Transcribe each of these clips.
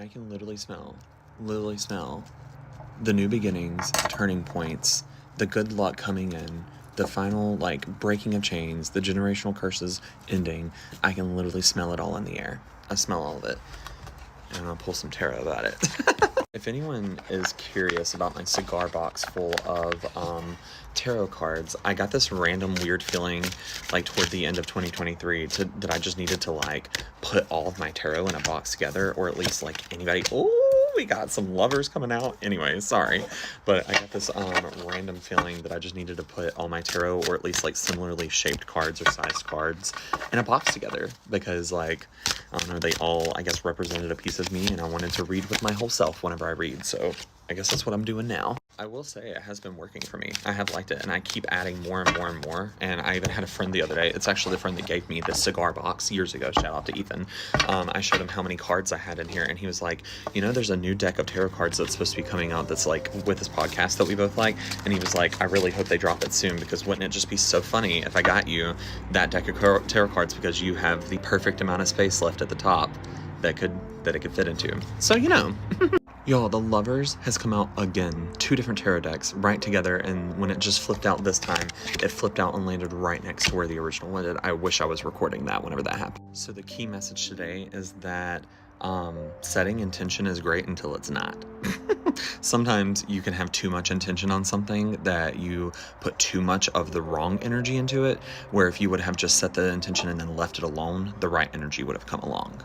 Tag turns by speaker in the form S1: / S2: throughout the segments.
S1: I can literally smell the new beginnings, turning points, the good luck coming in, the final, like, breaking of chains, the generational curses ending. I can literally smell it all in the air. I smell all of it. And I'll pull some tarot about it. If anyone is curious about my cigar box full of tarot cards, I got this random weird feeling like toward the end of 2023 that I just needed to like put all of my tarot in a box together, or at least like anybody. Oh, we got some lovers coming out. Anyway, sorry, but I got this random feeling that I just needed to put all my tarot, or at least like similarly shaped cards or sized cards, in a box together, because like, I don't know, they all, I guess, represented a piece of me, and I wanted to read with my whole self whenever I read, so I guess that's what I'm doing now. I will say it has been working for me. I have liked it, and I keep adding more and more and more, and I even had a friend the other day. It's actually the friend that gave me this cigar box years ago. Shout out to Ethan. I showed him how many cards I had in here, and he was like, you know, there's a new deck of tarot cards that's supposed to be coming out that's like with this podcast that we both like, and he was like, I really hope they drop it soon, because wouldn't it just be so funny if I got you that deck of tarot cards, because you have the perfect amount of space left at the top that it could fit into. So, you know. Y'all, the Lovers has come out again. 2 different tarot decks right together, and when it just flipped out this time, it flipped out and landed right next to where the original landed. I wish I was recording that whenever that happened. So the key message today is that setting intention is great until it's not. Sometimes you can have too much intention on something that you put too much of the wrong energy into it, where if you would have just set the intention and then left it alone, the right energy would have come along.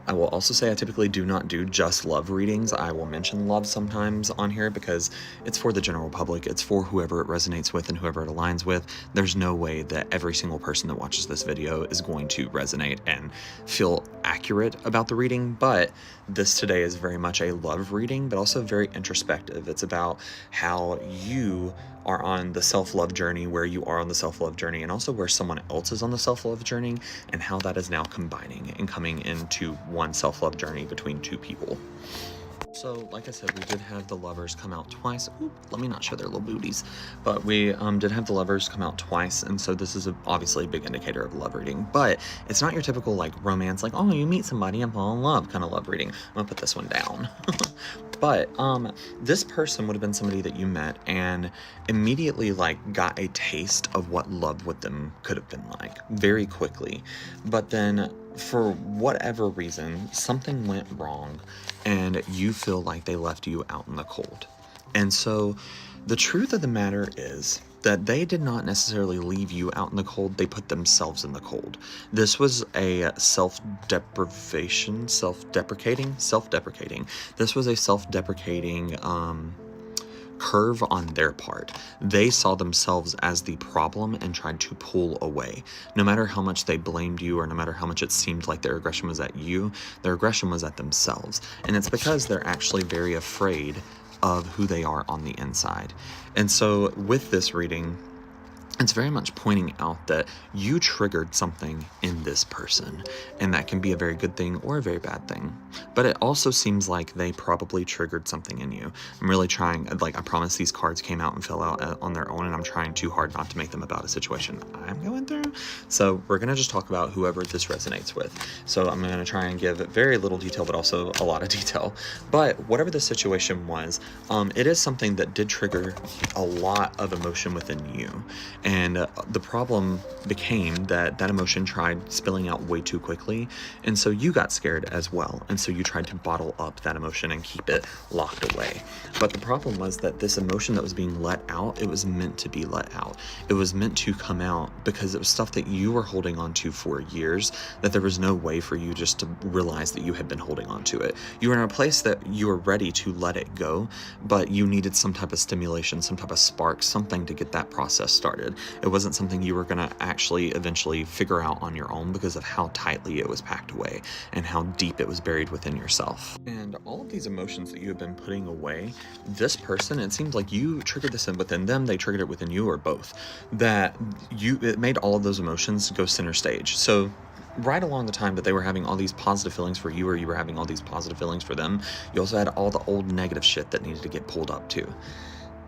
S1: I will also say I typically do not do just love readings. I will mention love sometimes on here because it's for the general public. It's for whoever it resonates with and whoever it aligns with. There's no way that every single person that watches this video is going to resonate and feel accurate about the reading, but this today is very much a love reading, but also very introspective. It's about how you are on the self-love journey, where you are on the self-love journey, and also where someone else is on the self-love journey, and how that is now combining and coming into one self-love journey between 2 people. So, like I said, we did have the Lovers come out twice. Oop, let me not show their little booties. But we did have the Lovers come out twice, and so this is obviously a big indicator of love reading. But it's not your typical, like, romance, like, oh, you meet somebody and fall in love kind of love reading. I'm gonna put this one down. But this person would have been somebody that you met and immediately, like, got a taste of what love with them could have been like very quickly. But then, for whatever reason, something went wrong and you feel like they left you out in the cold. And so the truth of the matter is that they did not necessarily leave you out in the cold. They put themselves in the cold. This was a self-deprecating. This was a self-deprecating curve on their part. They saw themselves as the problem and tried to pull away. No matter how much they blamed you, or no matter how much it seemed like their aggression was at you, their aggression was at themselves. And it's because they're actually very afraid of who they are on the inside. And so with this reading, it's very much pointing out that you triggered something in this person, and that can be a very good thing or a very bad thing. But it also seems like they probably triggered something in you. I'm really trying, like, I promise these cards came out and fell out on their own, and I'm trying too hard not to make them about a situation I'm going through. So we're going to just talk about whoever this resonates with. So I'm going to try and give very little detail, but also a lot of detail. But whatever the situation was, it is something that did trigger a lot of emotion within you. And the problem became that emotion tried spilling out way too quickly, and so you got scared as well, and so you tried to bottle up that emotion and keep it locked away. But the problem was that this emotion that was being let out, it was meant to be let out. It was meant to come out because it was stuff that you were holding on to for years, that there was no way for you just to realize that you had been holding on to it. You were in a place that you were ready to let it go, but you needed some type of stimulation, some type of spark, something to get that process started. It wasn't something you were going to actually eventually figure out on your own because of how tightly it was packed away and how deep it was buried within yourself. And all of these emotions that you have been putting away, this person, it seems like you triggered this within them, they triggered it within you, or both. It made all of those emotions go center stage. So right along the time that they were having all these positive feelings for you, or you were having all these positive feelings for them, you also had all the old negative shit that needed to get pulled up too.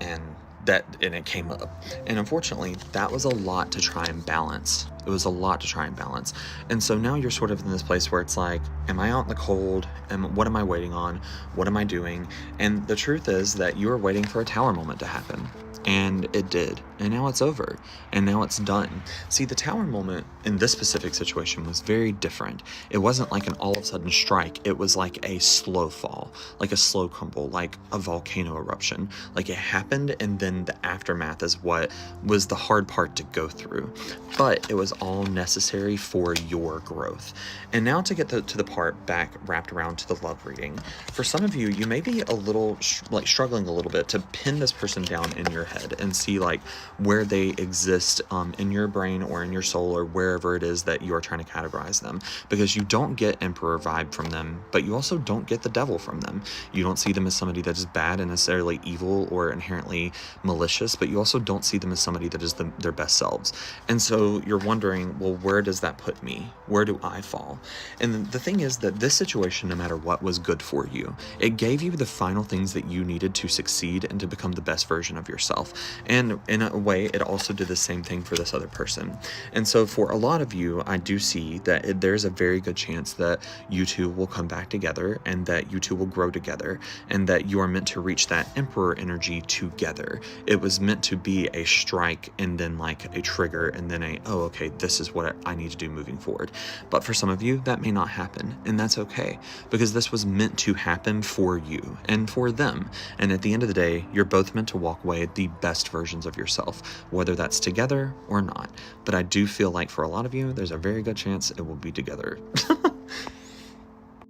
S1: And and it came up. And unfortunately, that was a lot to try and balance. It was a lot to try and balance. And so now you're sort of in this place where it's like, am I out in the cold? What am I waiting on? What am I doing? And the truth is that you were waiting for a tower moment to happen. And it did. And now it's over. And now it's done. See, the tower moment in this specific situation was very different. It wasn't like an all of a sudden strike. It was like a slow fall, like a slow crumble, like a volcano eruption. Like it happened, and then the aftermath is what was the hard part to go through. But it was all necessary for your growth. And now to get to the part back wrapped around to the love reading. For some of you, you may be a little struggling a little bit to pin this person down in your head and see like where they exist in your brain or in your soul or wherever it is that you are trying to categorize them, because you don't get emperor vibe from them, but you also don't get the devil from them. You don't see them as somebody that is bad and necessarily evil or inherently malicious, but you also don't see them as somebody that is their best selves. And so you're wondering, well, where does that put me? Where do I fall? And the thing is that this situation, no matter what, was good for you. It gave you the final things that you needed to succeed and to become the best version of yourself. And in a way, it also did the same thing for this other person. And so for a lot of you, I do see that there's a very good chance that you two will come back together and that you two will grow together and that you are meant to reach that emperor energy together. It was meant to be a strike and then like a trigger and then oh, okay, this is what I need to do moving forward. But for some of you, that may not happen, and that's okay, because this was meant to happen for you and for them. And at the end of the day, you're both meant to walk away the best versions of yourself, whether that's together or not. But I do feel like for a lot of you, there's a very good chance it will be together.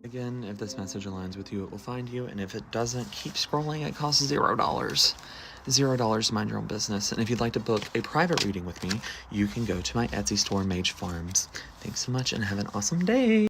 S1: Again, if this message aligns with you, it will find you, and if it doesn't, keep scrolling. It costs $0. $0 to mind your own business. And if you'd like to book a private reading with me, you can go to my Etsy store, Mage Farms. Thanks so much and have an awesome day.